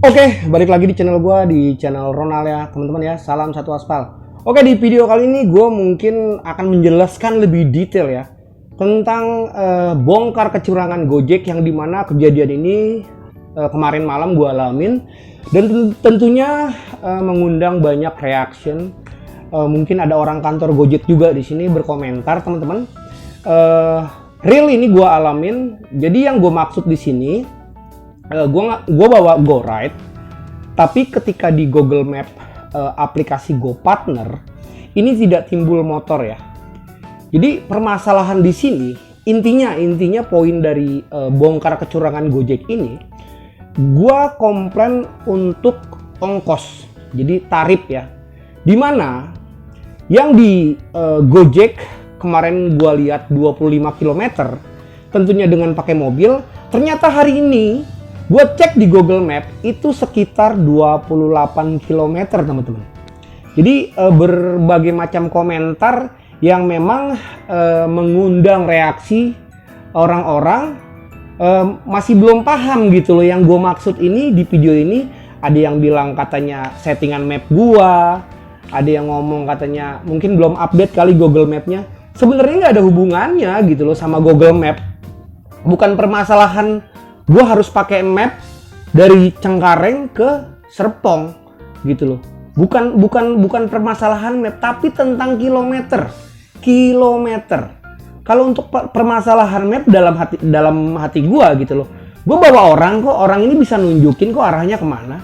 Oke, balik lagi di channel gue, di channel Ronald ya teman-teman ya. Salam satu aspal. Oke, di video kali ini gue mungkin akan menjelaskan lebih detail ya tentang bongkar kecurangan Gojek yang dimana kejadian ini kemarin malam gue alamin, dan tentunya mengundang banyak reaction. Mungkin ada orang kantor Gojek juga di sini berkomentar teman-teman. Real ini gue alamin. Jadi yang gue maksud di sini, gue bawa GoRide, tapi ketika di Google Map aplikasi GoPartner ini tidak timbul motor ya. Jadi permasalahan di sini intinya poin dari bongkar kecurangan Gojek ini, gue komplain untuk ongkos, jadi tarif ya. Dimana yang di Gojek kemarin gue lihat 25 km, tentunya dengan pakai mobil, ternyata hari ini gue cek di Google Map itu sekitar 28 km teman-teman. Jadi berbagai macam komentar yang memang mengundang reaksi orang-orang masih belum paham gitu loh yang gue maksud ini di video ini. Ada yang bilang katanya settingan map gua, ada yang ngomong katanya mungkin belum update kali Google Map-nya. Sebenarnya nggak ada hubungannya gitu loh sama Google Map. Bukan permasalahan gue harus pakai map dari Cengkareng ke Serpong gitu loh. Bukan permasalahan map, tapi tentang kilometer. Kalau untuk permasalahan map dalam hati gue gitu loh. Gue bawa orang kok, orang ini bisa nunjukin kok arahnya kemana.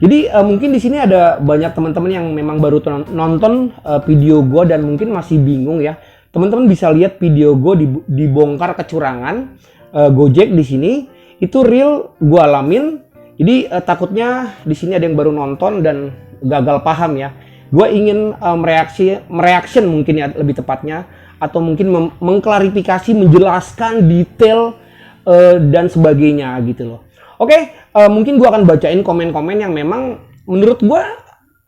Jadi mungkin di sini ada banyak teman-teman yang memang baru nonton video gue dan mungkin masih bingung ya. Teman-teman bisa lihat video gue dibongkar kecurangan Gojek di sini. Itu real gue alamin. Jadi takutnya di sini ada yang baru nonton dan gagal paham ya. Gue ingin mereaction mungkin ya lebih tepatnya, atau mungkin mengklarifikasi, menjelaskan detail dan sebagainya gitu loh. Oke, mungkin gue akan bacain komen-komen yang memang menurut gue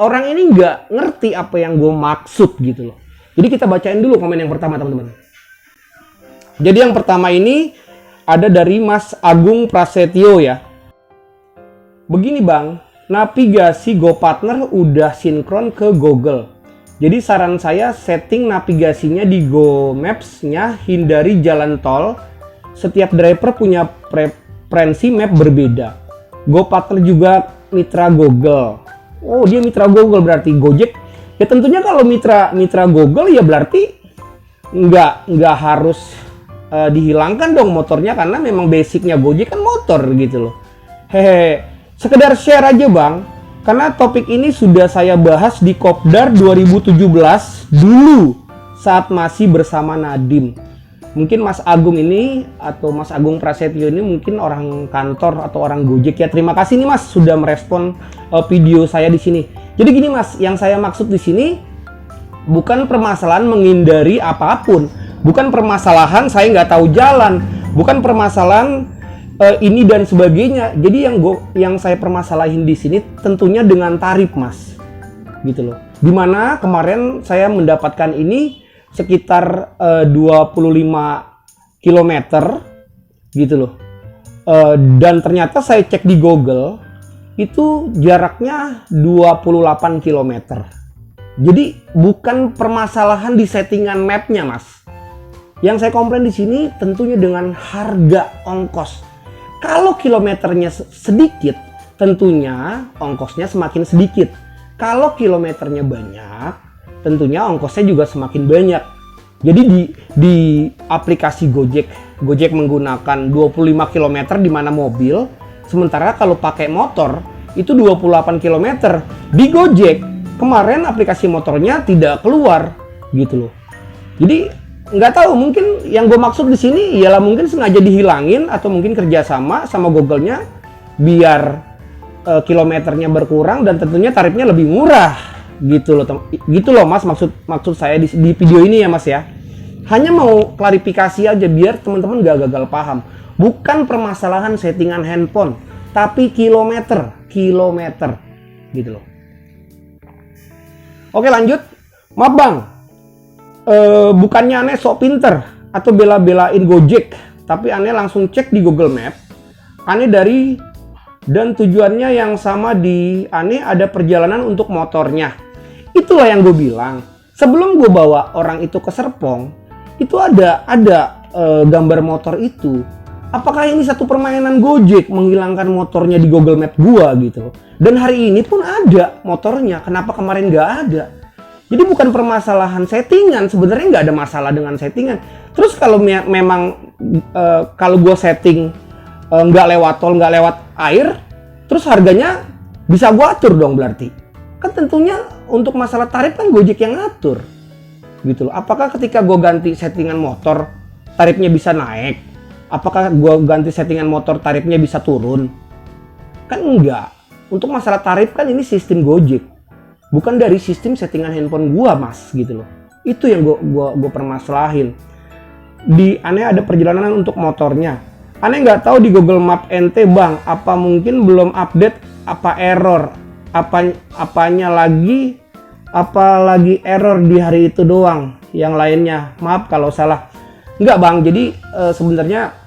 orang ini nggak ngerti apa yang gue maksud gitu loh. Jadi kita bacain dulu komen yang pertama teman-teman. Jadi yang pertama ini ada dari Mas Agung Prasetyo ya. Begini bang, navigasi GoPartner udah sinkron ke Google. Jadi saran saya setting navigasinya di Go Maps-nya, hindari jalan tol. Setiap driver punya preferensi map berbeda. GoPartner juga mitra Google. Oh, dia mitra Google berarti Gojek. Ya tentunya kalau mitra Google ya berarti nggak harus dihilangkan dong motornya, karena memang basicnya Gojek kan motor gitu loh. Hehe, sekedar share aja bang, karena topik ini sudah saya bahas di Kopdar 2017 dulu saat masih bersama Nadim. Mungkin Mas Agung ini atau Mas Agung Prasetyo ini mungkin orang kantor atau orang Gojek ya. Terima kasih nih Mas sudah merespon video saya di sini. Jadi gini Mas, yang saya maksud di sini bukan permasalahan menghindari apapun. Bukan permasalahan saya nggak tahu jalan, bukan permasalahan ini dan sebagainya. Jadi yang saya permasalahin di sini tentunya dengan tarif mas, gitu loh. Dimana kemarin saya mendapatkan ini sekitar 25 km, gitu loh. Dan ternyata saya cek di Google itu jaraknya 28 km. Jadi bukan permasalahan di settingan mapnya mas. Yang saya komplain di sini tentunya dengan harga ongkos. Kalau kilometernya sedikit, tentunya ongkosnya semakin sedikit. Kalau kilometernya banyak, tentunya ongkosnya juga semakin banyak. Jadi di aplikasi Gojek menggunakan 25 km di mana mobil, sementara kalau pakai motor itu 28 km. Di Gojek kemarin aplikasi motornya tidak keluar gitu loh. Jadi nggak tahu, mungkin yang gue maksud di sini ialah mungkin sengaja dihilangin atau mungkin kerjasama sama Google-nya biar kilometernya berkurang dan tentunya tarifnya lebih murah gitu loh mas, maksud saya di video ini ya mas ya. Hanya mau klarifikasi aja biar teman-teman nggak gagal paham. Bukan permasalahan settingan handphone, tapi kilometer gitu loh. Oke lanjut, maaf bang. Bukannya aneh sok pinter atau bela-belain Gojek, tapi aneh langsung cek di Google Map. Aneh dari dan tujuannya yang sama di Ane ada perjalanan untuk motornya. Itulah yang gue bilang. Sebelum gue bawa orang itu ke Serpong, itu ada gambar motor itu. Apakah ini satu permainan Gojek menghilangkan motornya di Google Map gua gitu. Dan hari ini pun ada motornya. Kenapa kemarin nggak ada? Jadi bukan permasalahan settingan. Sebenarnya nggak ada masalah dengan settingan. Terus kalau memang kalau gua setting nggak lewat tol, nggak lewat air, terus harganya bisa gua atur dong berarti. Kan tentunya untuk masalah tarif kan Gojek yang ngatur. Gitu loh. Apakah ketika gua ganti settingan motor tarifnya bisa naik? Apakah gue ganti settingan motor tarifnya bisa turun? Kan enggak. Untuk masalah tarif kan ini sistem Gojek. Bukan dari sistem settingan handphone gue mas gitu loh. Itu yang gue permasalahin. Di Ane ada perjalanan untuk motornya. Ane nggak tahu di Google Map ente bang. Apa mungkin belum update? Apa error? Apanya lagi? Apa lagi error di hari itu doang? Yang lainnya maaf kalau salah. Enggak bang. Jadi sebenarnya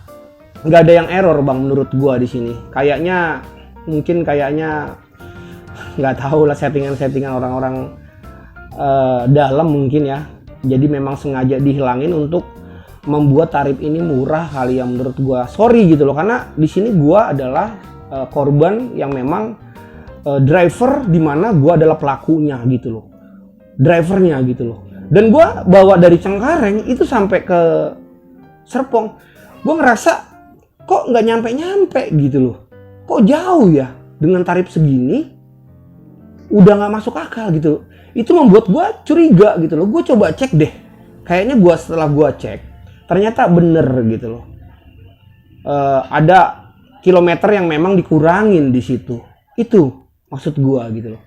nggak ada yang error bang menurut gua di sini. Kayaknya nggak tahu lah settingan orang-orang dalam mungkin ya. Jadi memang sengaja dihilangin untuk membuat tarif ini murah kali ya menurut gua. Sorry gitu loh karena di sini gua adalah korban yang memang driver di mana gua adalah pelakunya gitu loh. Drivernya gitu loh. Dan gua bawa dari Cengkareng itu sampai ke Serpong. Gua ngerasa kok nggak nyampe gitu loh. Kok jauh ya dengan tarif segini udah nggak masuk akal gitu loh. Itu membuat gue curiga gitu loh. Gue coba cek deh. Kayaknya setelah gue cek ternyata bener gitu loh. Ada kilometer yang memang dikurangin di situ. Itu maksud gue gitu loh.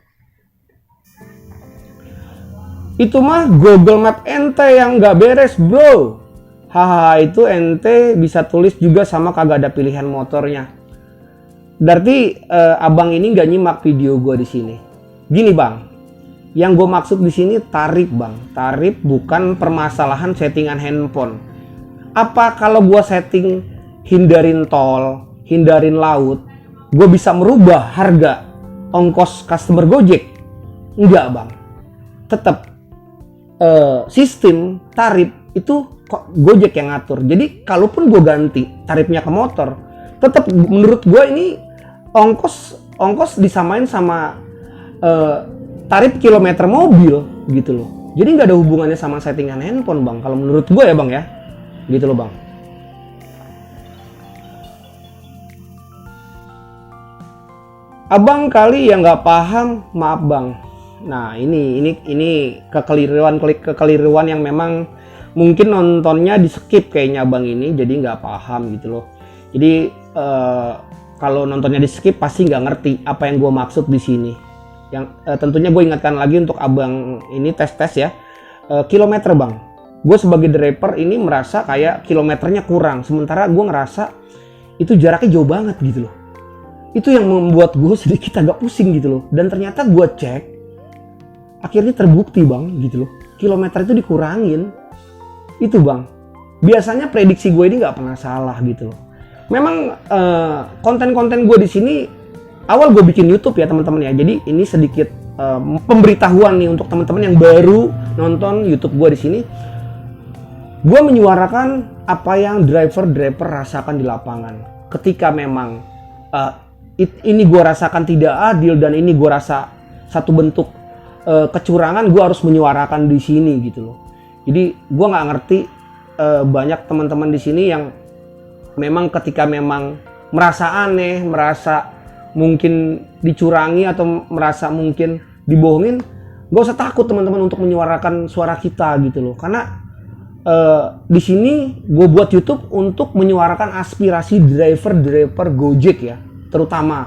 Itu mah Google Map ente yang nggak beres bro. Haha itu ente bisa tulis juga sama kagak ada pilihan motornya. Berarti abang ini nggak nyimak video gue di sini. Gini bang, yang gue maksud di sini tarif bang. Tarif bukan permasalahan settingan handphone. Apa kalau gue setting hindarin tol, hindarin laut, gue bisa merubah harga ongkos customer Gojek? Enggak bang. Tetap sistem tarif itu kok Gojek yang ngatur. Jadi kalaupun gue ganti tarifnya ke motor, tetap menurut gue ini ongkos disamain sama tarif kilometer mobil gitu loh. Jadi nggak ada hubungannya sama settingan handphone bang. Kalau menurut gue ya bang ya, gitu loh bang. Abang kali yang nggak paham, maaf bang. Nah ini kekeliruan yang memang mungkin nontonnya di skip kayaknya abang ini, jadi nggak paham gitu loh. Jadi kalau nontonnya di skip pasti nggak ngerti apa yang gue maksud di sini. Yang tentunya gue ingatkan lagi untuk abang ini tes ya. Kilometer bang, gue sebagai driver ini merasa kayak kilometernya kurang, sementara gue ngerasa itu jaraknya jauh banget gitu loh. Itu yang membuat gue sedikit agak pusing gitu loh. Dan ternyata gue cek, akhirnya terbukti bang gitu loh. Kilometer itu dikurangin. Itu bang, biasanya prediksi gue ini nggak pernah salah gitu loh. Memang konten-konten gue di sini awal gue bikin YouTube ya teman-teman ya. Jadi ini sedikit pemberitahuan nih untuk teman-teman yang baru nonton YouTube gue di sini. Gue menyuarakan apa yang driver rasakan di lapangan. Ketika memang ini gue rasakan tidak adil dan ini gue rasa satu bentuk kecurangan, gue harus menyuarakan di sini gitu loh. Jadi gue nggak ngerti banyak teman-teman di sini yang memang ketika memang merasa aneh, merasa mungkin dicurangi atau merasa mungkin dibohongin, gak usah takut teman-teman untuk menyuarakan suara kita gitu loh. Karena di sini gue buat YouTube untuk menyuarakan aspirasi driver Gojek ya, terutama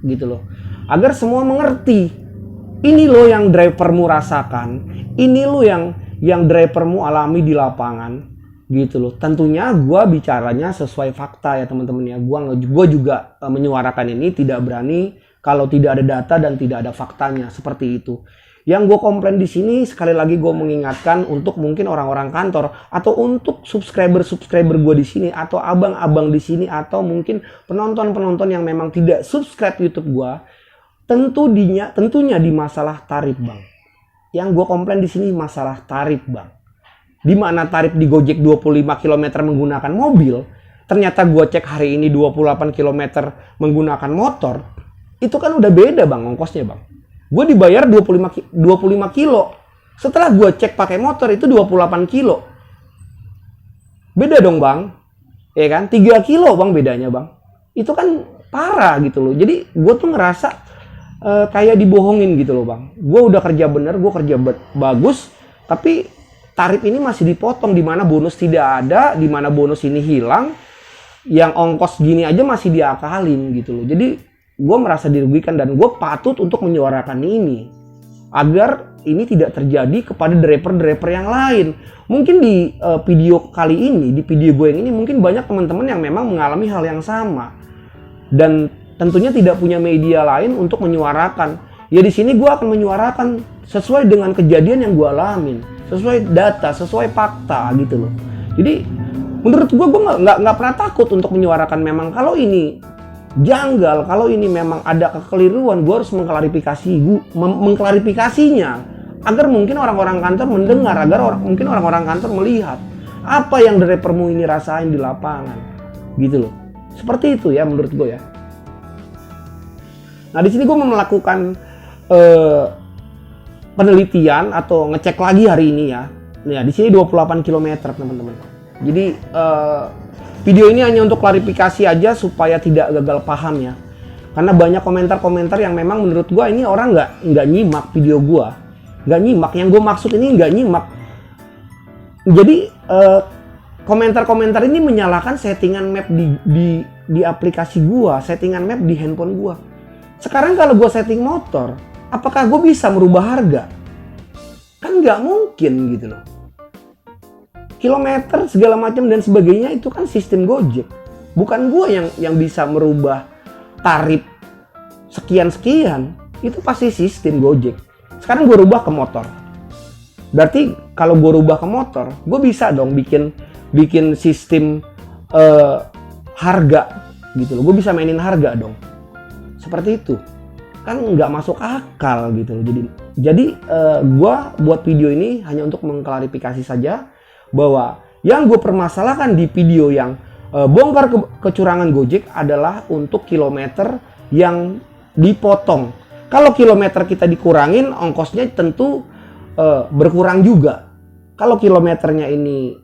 gitu loh, agar semua mengerti. Ini loh yang drivermu rasakan, ini loh yang drivermu alami di lapangan gitu loh. Tentunya gue bicaranya sesuai fakta ya teman-teman ya. Gue juga menyuarakan ini tidak berani kalau tidak ada data dan tidak ada faktanya, seperti itu. Yang gue komplain di sini, sekali lagi gue mengingatkan untuk mungkin orang-orang kantor atau untuk subscriber gue di sini atau abang-abang di sini atau mungkin penonton-penonton yang memang tidak subscribe YouTube gue, tentunya di masalah tarif, Bang. Yang gue komplain di sini masalah tarif, Bang. Di mana tarif di Gojek 25 km menggunakan mobil, ternyata gue cek hari ini 28 km menggunakan motor, itu kan udah beda, Bang, ongkosnya, Bang. Gue dibayar 25 kilo. Setelah gue cek pakai motor itu 28 kilo. Beda dong, Bang. Ya kan? 3 kilo, Bang, bedanya, Bang. Itu kan parah gitu loh. Jadi gue tuh ngerasa kayak dibohongin gitu loh, Bang. Gue udah kerja bener, gue kerja bagus, tapi tarif ini masih dipotong, di mana bonus tidak ada, di mana bonus ini hilang. Yang ongkos gini aja masih diakalin gitu loh. Jadi gue merasa dirugikan dan gue patut untuk menyuarakan ini agar ini tidak terjadi kepada driver-driver yang lain. Mungkin di video kali ini, di video gue yang ini, mungkin banyak teman-teman yang memang mengalami hal yang sama dan tentunya tidak punya media lain untuk menyuarakan. Ya di sini gue akan menyuarakan sesuai dengan kejadian yang gue alamin, sesuai data, sesuai fakta gitu loh. Jadi menurut gue nggak pernah takut untuk menyuarakan memang kalau ini janggal, kalau ini memang ada kekeliruan, gue harus mengklarifikasinya agar mungkin orang-orang kantor mendengar, agar mungkin orang-orang kantor melihat apa yang drivermu ini rasain di lapangan, gitu loh. Seperti itu ya menurut gue ya. Nah di sini gue melakukan penelitian atau ngecek lagi hari ini ya. Nah di sini 28 km teman-teman. Jadi video ini hanya untuk klarifikasi aja supaya tidak gagal paham ya. Karena banyak komentar-komentar yang memang menurut gua ini orang nggak nyimak video gua. Nggak nyimak, yang gue maksud ini nggak nyimak. Jadi komentar-komentar ini menyalahkan settingan map di aplikasi gua, settingan map di handphone gua. Sekarang kalau gua setting motor, apakah gua bisa merubah harga? Kan nggak mungkin gitu loh. Kilometer segala macam dan sebagainya itu kan sistem Gojek. Bukan gue yang bisa merubah tarif sekian-sekian. Itu pasti sistem Gojek. Sekarang gue rubah ke motor. Berarti kalau gue rubah ke motor, gue bisa dong bikin sistem harga gitu loh. Gue bisa mainin harga dong. Seperti itu. Kan nggak masuk akal gitu loh. Jadi gue buat video ini hanya untuk mengklarifikasi saja bahwa yang gue permasalahkan di video yang bongkar kecurangan Gojek adalah untuk kilometer yang dipotong. Kalau kilometer kita dikurangin, ongkosnya tentu berkurang juga. Kalau kilometernya ini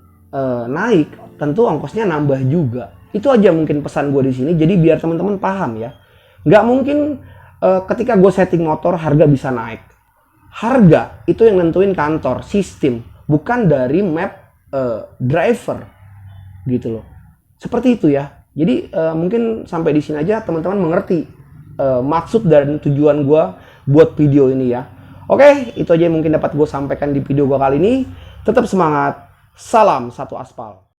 naik, tentu ongkosnya nambah juga. Itu aja mungkin pesan gue di sini. Jadi biar teman-teman paham ya. Nggak mungkin ketika gue setting motor harga bisa naik. Harga itu yang nentuin kantor, sistem, bukan dari map driver gitu loh. Seperti itu ya. Jadi mungkin sampai di sini aja teman-teman mengerti maksud dan tujuan gue buat video ini ya. Oke, itu aja yang mungkin dapat gue sampaikan di video gue kali ini. Tetap semangat. Salam satu aspal.